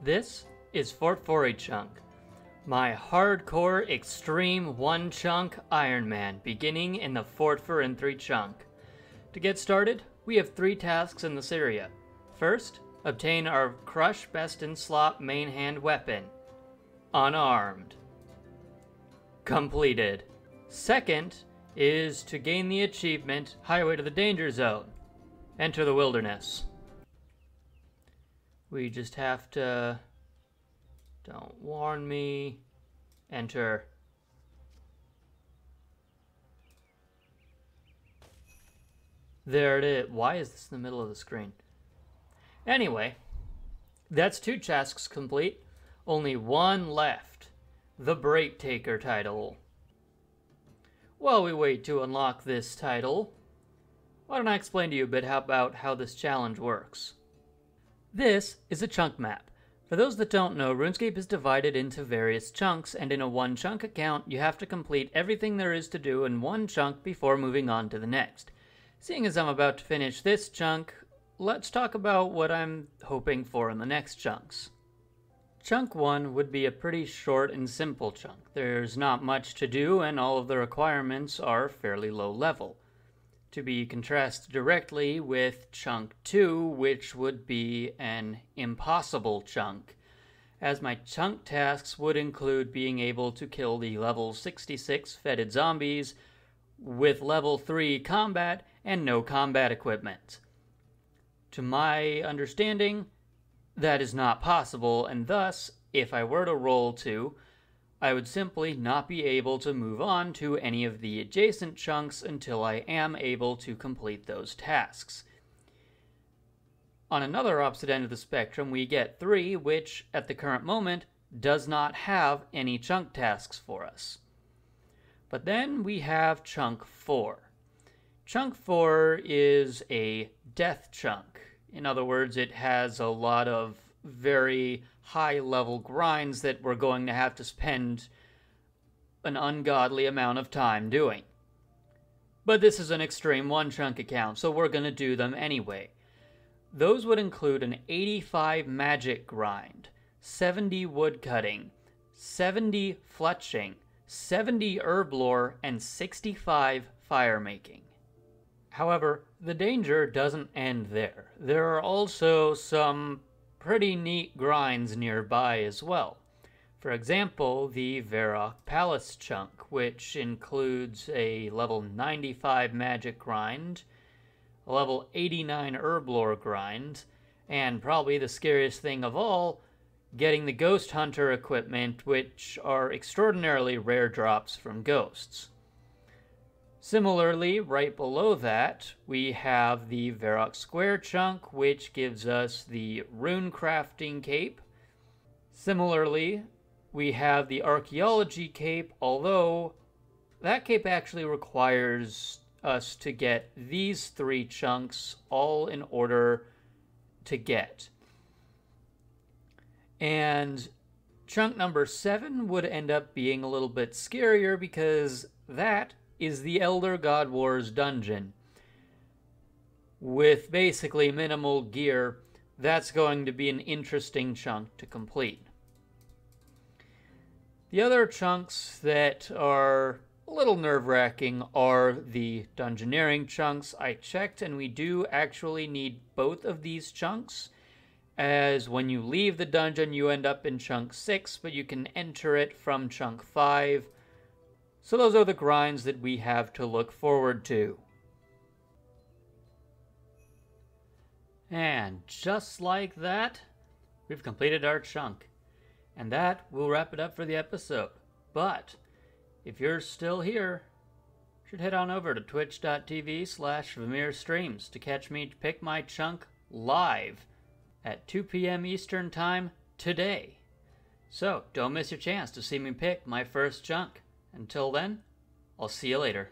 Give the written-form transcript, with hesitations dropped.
This is Forinthry chunk, my hardcore extreme one chunk Ironman beginning in the Forinthry chunk. To get started, we have 3 tasks in this area. First, obtain our Crush Best in Slot main hand weapon. Unarmed. Completed. Second is to gain the achievement Highway to the Danger Zone. Enter the wilderness. We just have to... Don't warn me. Enter. There it is. Why is this in the middle of the screen? Anyway, that's 2 tasks complete. Only 1 left. The Break Taker title. While we wait to unlock this title, why don't I explain to you a bit about how this challenge works. This is a chunk map. For those that don't know, RuneScape is divided into various chunks, and in a 1 chunk account, you have to complete everything there is to do in 1 chunk before moving on to the next. Seeing as I'm about to finish this chunk, let's talk about what I'm hoping for in the next chunks. Chunk 1 would be a pretty short and simple chunk. There's not much to do, and all of the requirements are fairly low level. To be contrasted directly with Chunk 2, which would be an impossible chunk, as my chunk tasks would include being able to kill the level 66 fetid zombies with level 3 combat and no combat equipment. To my understanding, that is not possible, and thus, if I were to roll 2, I would simply not be able to move on to any of the adjacent chunks until I am able to complete those tasks. On another opposite end of the spectrum, we get 3, which, at the current moment, does not have any chunk tasks for us. But then we have Chunk 4. Chunk 4 is a death chunk. In other words, it has a lot of very high-level grinds that we're going to have to spend an ungodly amount of time doing. But this is an extreme 1 chunk account, so we're going to do them anyway. Those would include an 85 magic grind, 70 woodcutting, 70 fletching, 70 herb lore, and 65 fire making. However, the danger doesn't end there. There are also some pretty neat grinds nearby as well. For example, the Varrock Palace chunk, which includes a level 95 magic grind, a level 89 herb lore grind, and probably the scariest thing of all, getting the Ghost Hunter equipment, which are extraordinarily rare drops from ghosts. Similarly, right below that, we have the Varrock Square chunk, which gives us the Rune Crafting Cape. Similarly, we have the Archaeology Cape, although that cape actually requires us to get these 3 chunks all in order to get. And chunk number 7 would end up being a little bit scarier because that is the Elder God Wars dungeon. With basically minimal gear, that's going to be an interesting chunk to complete. The other chunks that are a little nerve-wracking are the dungeoneering chunks. I checked, and we do actually need both of these chunks, as when you leave the dungeon, you end up in chunk 6, but you can enter it from chunk 5. So those are the grinds that we have to look forward to. And just like that, we've completed our chunk. And that will wrap it up for the episode. But if you're still here, you should head on over to twitch.tv/VamirStreams to catch me pick my chunk live at 2 p.m. Eastern Time today. So don't miss your chance to see me pick my first chunk. Until then, I'll see you later.